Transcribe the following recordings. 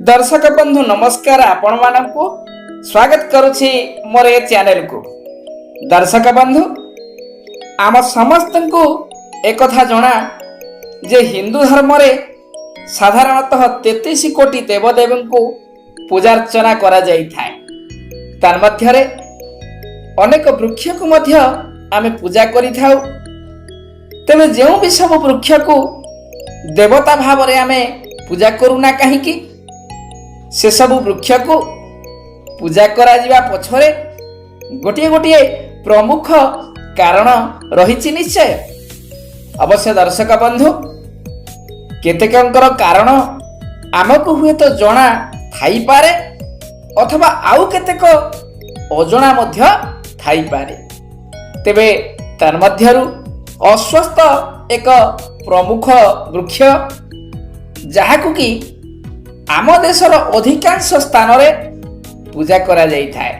दर्शक बंधु नमस्कार। आपण मानक स्वागत करुछि मोर ए चैनल को। दर्शक बंधु आम समस्त को एक कथा जना जे हिंदू धर्म रे साधारणतः 33 कोटी देवदेव को पूजार्चना करा जाई थाए। तार मध्य रे अनेक वृक्ष को मध्य आमे पूजा करि थाउ। तबे जेउ भी सब वृक्ष को देवता भाव रे आमे पूजा करूना काहे कि से सब वृक्ष को पूजा करा जिबा पछरे गोटे गोटे प्रमुख कारण रही निश्चय। अवश्य दर्शक बंधु केतेकंकर कारण आमको हुए तो जना थाई पारे अथवा आउ केतेक अजणा मध्य थाई पारे। तेबे तार मध्यरु अश्वस्थ एक प्रमुख वृक्ष जहाकु कि आम देशर अधिकांश स्थान रे पूजा करा जाई थाए।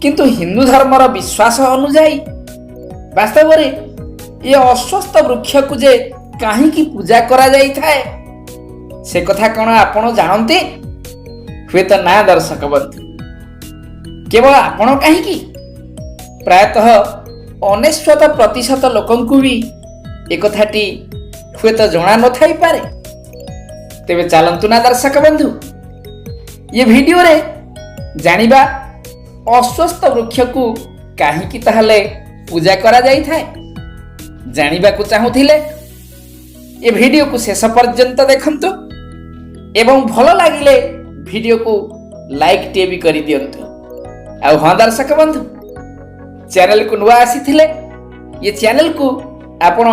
किंतु हिंदू धर्मर विश्वास अनुसार वास्तव रे ये अश्वस्थ वृक्ष को जे काहे की पूजा करा जाई थाए से कथा कौन आपण जानते हुए तो ना दर्शक बंधु। केवल आपण काहे की प्रायतः 99% लोकंकु भी एक कथाटी हुए तो जना न थाई पारे। तेबे चलंतु ना दर्शक बंधु ये वीडियो रे जानिबा अश्वस्थ वृक्ष को काहे की ताहले पूजा करा जाई थाए। जानिबा को चाहुथिले ये वीडियो को शेष पर्यंत देखंतु एवं भलो लागिले वीडियो को लाइक टे भी करि दियंतु। आ हां दर्शक बंधु चैनल को नुआ आसीथिले ये चैनल को आपण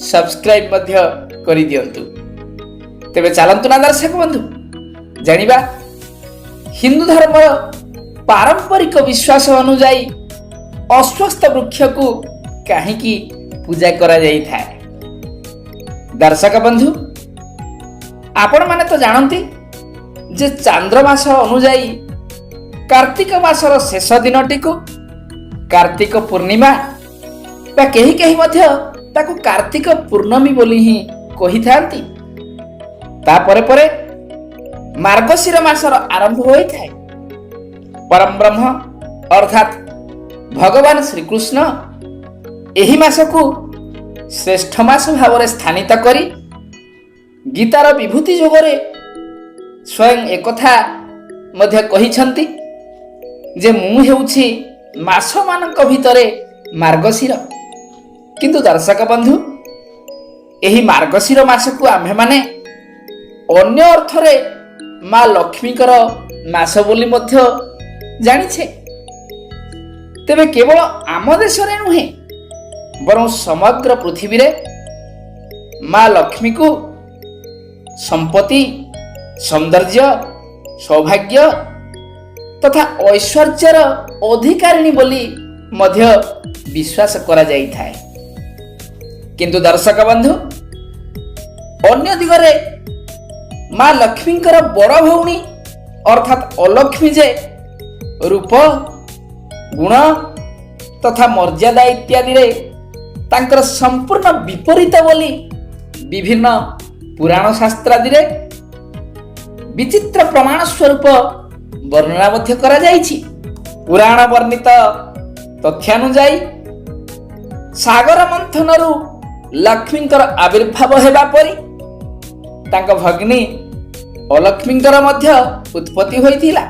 सब्सक्राइब मध्य करि दियंतु। तेबे चलंतु ना दर्शक बंधु जानिबा हिंदू धर्म पारंपरिक विश्वास अनुसार अश्वस्थ वृक्ष को काहे की पूजा करा जाई थाए। दर्शक बंधु आपण माने तो जानती जे चांद्रमास अनुसार कार्तिक मासर शेष दिनटी को कार्तिक पूर्णिमा बा केही केही मध्य ताकू कार्तिक पूर्णमी बोली ही कहि थांती। तापरे परे मार्गशीर मासर आरंभ होई थाए। परम ब्रह्म अर्थात भगवान श्री कृष्ण एही मास को श्रेष्ठ मास भाव स्थानित करी गीतार विभूति जोगरे स्वयं एकथा मध्य कहिछंती जे मु हेउछि मास मानक भितरे मार्गशीर। किंतु दर्शक बंधु एही मार्गशीर मास को आम्हे माने अन्य अर्थरे माँ लक्ष्मीकर मास बोली मध्य जानिछे। तेबे केवल आम देश रे नुहे बरं समग्र पृथ्वी रे माँ लक्ष्मी को संपत्ति सौंदर्य सौभाग्य तथा ऐश्वर्यर अधिकारिणी बोली मध्य विश्वास करा जाई थाए। किंतु दर्शक बंधु अन्य दिगरे माँ लक्ष्मीकर बड़ भौणी अर्थात अलक्ष्मी जे रूप गुण तथा मर्यादा इत्यादि रे तांकर संपूर्ण विपरीत बोली विभिन्न पुराण शास्त्रादि रे विचित्र प्रमाण स्वरूप वर्णना मध्य करा जाइछि। पुराण वर्णित तथ्यानुसार सागर मंथनरु लक्ष्मीकर आविर्भाव हेबा परी तांका भगिनी अलक्ष्मीकर मध्य उत्पत्ति होइथिला।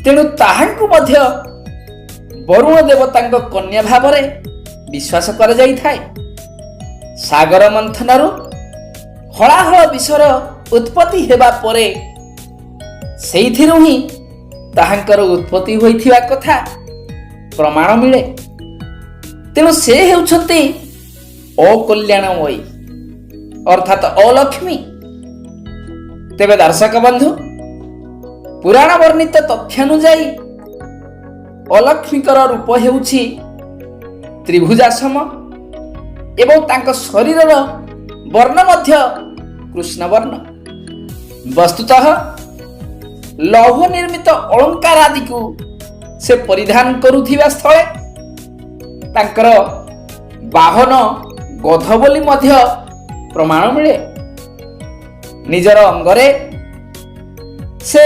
तेणु ताहांकु मध्य वरुण देवतांक कन्या भावरे विश्वास कर जाई थाए। सागर मंथनरु हलाहल विषर उत्पत्ति हेबा परे सेइथिरु ही ताहांकर उत्पत्ति होइथिबा कथा प्रमाण मिले। तेणु से हेउछंती अकल्याणमयी अर्थात अलक्ष्मी। तेबे दर्शक बंधु पुराण वर्णित तथ्यानुसार अलक्ष्मीकर रूप हेउछि त्रिभुजासम एवं तांक शरीरर वर्ण मध्य कृष्ण वर्ण। वस्तुतः लौह निर्मित अलंकार आदि को से परिधान करुथिबा स्थले तांकर वाहन गध बोली मध्य प्रमाण मिले। निजर अंगरे ସେ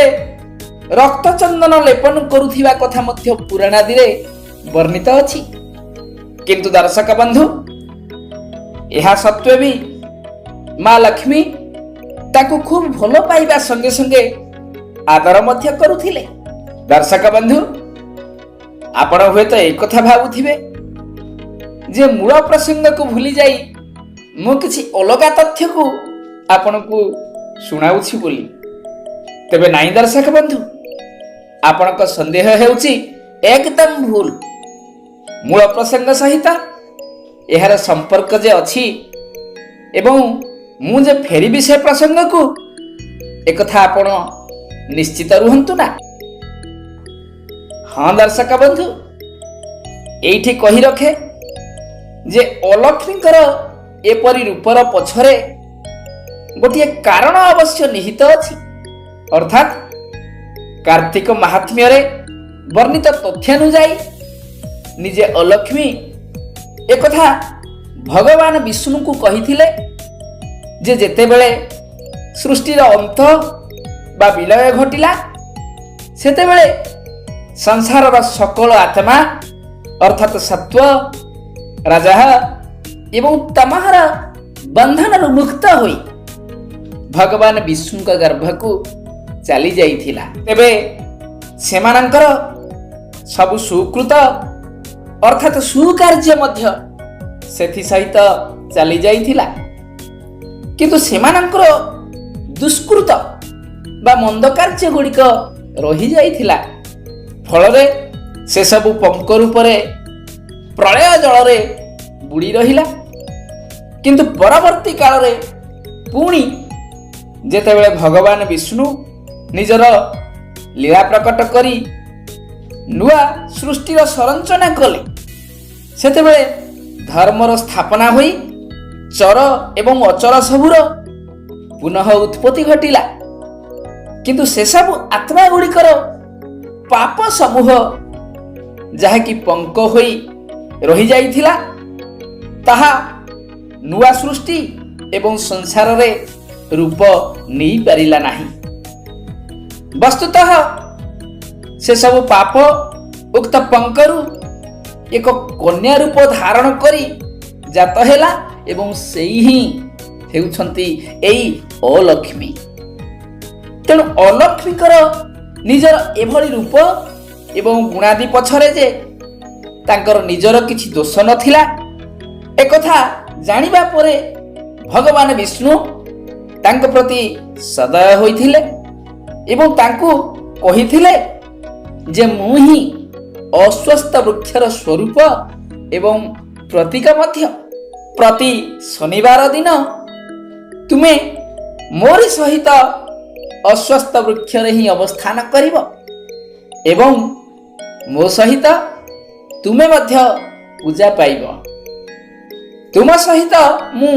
ରକ୍ତ ଚନ୍ଦନ ଲେପନ କରୁଥିବା କଥା ମଧ୍ୟ ପୁରାଣାଦିରେ ବର୍ଣ୍ଣିତ ଅଛି। କିନ୍ତୁ ଦର୍ଶକ ବନ୍ଧୁ, ଏହା ସତ୍ତ୍ୱେ ବି ମା ଲକ୍ଷ୍ମୀ ତାକୁ ଖୁବ୍ ଭଲ ପାଇବା ସଙ୍ଗେ ସଙ୍ଗେ ଆଦର ମଧ୍ୟ କରୁଥିଲେ। ଦର୍ଶକ ବନ୍ଧୁ, ଆପଣ ହୁଏତ এই କଥା ଭାବୁଥିବେ ଯେ ମୂଳ ପ୍ରସଙ୍ଗକୁ ଭୁଲି ଯାଇ ମୁଁ କିଛି ଅଲଗା ତଥ୍ୟକୁ ଆପଣଙ୍କୁ ଶୁଣାଉଛି ବୋଲି। ତେବେ ନାଇଁ ଦର୍ଶକ ବନ୍ଧୁ, ଆପଣଙ୍କ ସନ୍ଦେହ ହେଉଛି ଏକଦମ ଭୁଲ। ମୂଳ ପ୍ରସଙ୍ଗ ସହିତ ଏହାର ସମ୍ପର୍କ ଯେ ଅଛି ଏବଂ ମୁଁ ଯେ ଫେରିବି ସେ ପ୍ରସଙ୍ଗକୁ, ଏକଥା ଆପଣ ନିଶ୍ଚିତ ରୁହନ୍ତୁ ନା। ହଁ ଦର୍ଶକ ବନ୍ଧୁ, ଏଇଠି କହି ରଖେ ଯେ ଅଲକ୍ଷ୍ମୀଙ୍କର ଏପରି ରୂପର ପଛରେ ଗୋଟିଏ କାରଣ ଅବଶ୍ୟ ନିହିତ ଅଛି। ଅର୍ଥାତ୍ କାର୍ତ୍ତିକ ମାହାତ୍ମ୍ୟରେ ବର୍ଣ୍ଣିତ ତଥ୍ୟାନୁଯାୟୀ ନିଜେ ଅଲକ୍ଷ୍ମୀ ଏକଥା ଭଗବାନ ବିଷ୍ଣୁଙ୍କୁ କହିଥିଲେ ଯେ ଯେତେବେଳେ ସୃଷ୍ଟିର ଅନ୍ତ ବା ବିଲୟ ଘଟିଲା, ସେତେବେଳେ ସଂସାରର ସକଳ ଆତ୍ମା ଅର୍ଥାତ୍ ସତ୍ୱ, ରାଜଃ ଏବଂ ତମଃର ବନ୍ଧନରୁ ମୁକ୍ତ ହୋଇ ଭଗବାନ ବିଷ୍ଣୁଙ୍କ ଗର୍ଭକୁ ଚାଲି ଯାଇଥିଲା। ତେବେ ସେମାନଙ୍କର ସବୁ ସୁକୃତ ଅର୍ଥାତ୍ ସୁକାର୍ଯ୍ୟ ମଧ୍ୟ ସେଥିସହିତ ଚାଲି ଯାଇଥିଲା। କିନ୍ତୁ ସେମାନଙ୍କର ଦୁଷ୍କୃତ ବା ମନ୍ଦ କାର୍ଯ୍ୟ ଗୁଡ଼ିକ ରହିଯାଇଥିଲା। ଫଳରେ ସେସବୁ ପଙ୍କ ରୂପରେ ପ୍ରଳୟ ଜଳରେ ବୁଡ଼ି ରହିଲା। କିନ୍ତୁ ପରବର୍ତ୍ତୀ କାଳରେ ପୁଣି ଯେତେବେଳେ ଭଗବାନ ବିଷ୍ଣୁ ନିଜର ଲୀଳା ପ୍ରକଟ କରି ନୂଆ ସୃଷ୍ଟିର ସଂରଚନା କଲେ, ସେତେବେଳେ ଧର୍ମର ସ୍ଥାପନା ହୋଇ ଚର ଏବଂ ଅଚର ସବୁର ପୁନଃ ଉତ୍ପତ୍ତି ଘଟିଲା। କିନ୍ତୁ ସେସବୁ ଆତ୍ମା ଗୁଡ଼ିକର ପାପ ସମୂହ ଯାହାକି ପଙ୍କ ହୋଇ ରହିଯାଇଥିଲା, ତାହା ନୂଆ ସୃଷ୍ଟି ଏବଂ ସଂସାରରେ ରୂପ ନେଇପାରିଲା ନାହିଁ। ବସ୍ତୁତଃ ସେସବୁ ପାପ ଉକ୍ତ ପଙ୍କରୁ ଏକ କନ୍ୟା ରୂପ ଧାରଣ କରି ଜାତ ହେଲା ଏବଂ ସେଇ ହିଁ ହେଉଛନ୍ତି ଏଇ ଅଲକ୍ଷ୍ମୀ। ତେଣୁ ଅଲକ୍ଷ୍ମୀଙ୍କର ନିଜର ଏଭଳି ରୂପ ଏବଂ ଗୁଣାଦି ପଛରେ ଯେ ତାଙ୍କର ନିଜର କିଛି ଦୋଷ ନଥିଲା, ଏକଥା ଜାଣିବା ପରେ ଭଗବାନ ବିଷ୍ଣୁ ତାଙ୍କ ପ୍ରତି ସଦୟ ହୋଇଥିଲେ ଏବଂ ତାଙ୍କୁ କହିଥିଲେ ଯେ ମୁଁ ହିଁ ଅଶ୍ୱସ୍ଥ ବୃକ୍ଷର ସ୍ୱରୂପ ଏବଂ ପ୍ରତୀକ ମଧ୍ୟ। ପ୍ରତି ଶନିବାର ଦିନ ତୁମେ ମୋରି ସହିତ ଅଶ୍ୱସ୍ଥ ବୃକ୍ଷରେ ହିଁ ଅବସ୍ଥାନ କରିବ ଏବଂ ମୋ ସହିତ ତୁମେ ମଧ୍ୟ ପୂଜା ପାଇବ। ତୁମ ସହିତ ମୁଁ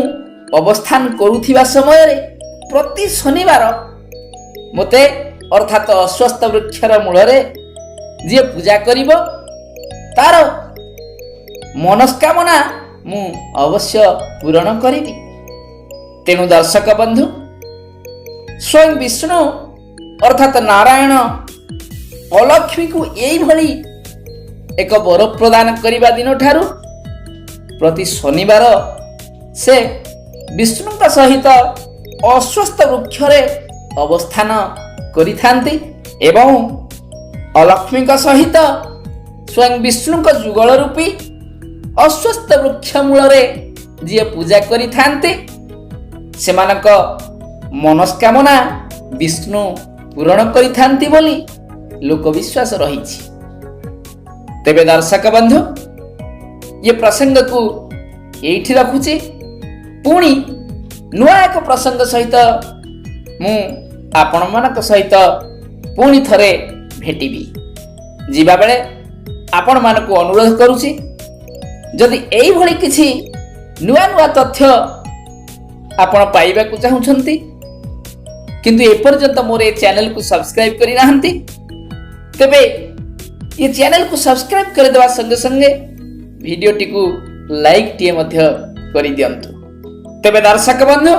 ଅବସ୍ଥାନ କରୁଥିବା ସମୟରେ ପ୍ରତି ଶନିବାର ମୋତେ ଅର୍ଥାତ୍ ଅଶ୍ୱସ୍ଥ ବୃକ୍ଷର ମୂଳରେ ଯିଏ ପୂଜା କରିବ, ତାର ମନସ୍କାମନା ମୁଁ ଅବଶ୍ୟ ପୂରଣ କରିବି। ତେଣୁ ଦର୍ଶକ ବନ୍ଧୁ, ସ୍ୱୟଂ ବିଷ୍ଣୁ ଅର୍ଥାତ୍ ନାରାୟଣ ଅଲକ୍ଷ୍ମୀକୁ ଏଇଭଳି ଏକ ବର ପ୍ରଦାନ କରିବା ଦିନଠାରୁ ପ୍ରତି ଶନିବାର ସେ ବିଷ୍ଣୁଙ୍କ ସହିତ ଅଶ୍ୱସ୍ଥ ବୃକ୍ଷରେ ଅବସ୍ଥାନ କରିଥାନ୍ତି ଏବଂ ଅଲକ୍ଷ୍ମୀଙ୍କ ସହିତ ସ୍ୱୟଂ ବିଷ୍ଣୁଙ୍କ ଯୁଗଳ ରୂପୀ ଅଶ୍ୱସ୍ଥ ବୃକ୍ଷ ମୂଳରେ ଯିଏ ପୂଜା କରିଥାନ୍ତି, ସେମାନଙ୍କ ମନସ୍କାମନା ବିଷ୍ଣୁ ପୂରଣ କରିଥାନ୍ତି ବୋଲି ଲୋକବିଶ୍ୱାସ ରହିଛି। ତେବେ ଦର୍ଶକ ବନ୍ଧୁ, ଏ ପ୍ରସଙ୍ଗକୁ ଏଇଠି ରଖୁଛି। ପୁଣି ନୂଆ ଏକ ପ୍ରସଙ୍ଗ ସହିତ ମୁଁ ଆପଣମାନଙ୍କ ସହିତ ପୁଣି ଥରେ ଭେଟିବି। ଯିବାବେଳେ ଆପଣମାନଙ୍କୁ ଅନୁରୋଧ କରୁଛି, ଯଦି ଏଇଭଳି କିଛି ନୂଆ ନୂଆ ତଥ୍ୟ ଆପଣ ପାଇବାକୁ ଚାହୁଁଛନ୍ତି କିନ୍ତୁ ଏପର୍ଯ୍ୟନ୍ତ ମୋର ଏ ଚ୍ୟାନେଲକୁ ସବସ୍କ୍ରାଇବ୍ କରିନାହାନ୍ତି, ତେବେ ଏ ଚ୍ୟାନେଲକୁ ସବସ୍କ୍ରାଇବ୍ କରିଦେବା ସଙ୍ଗେ ସଙ୍ଗେ ଭିଡ଼ିଓଟିକୁ ଲାଇକ୍ଟିଏ ମଧ୍ୟ କରିଦିଅନ୍ତୁ। ତେବେ ଦର୍ଶକ ବନ୍ଧୁ,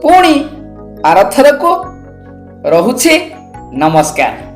ପୁଣି ଆରଥରକୁ ରହୁଛି। ନମସ୍କାର।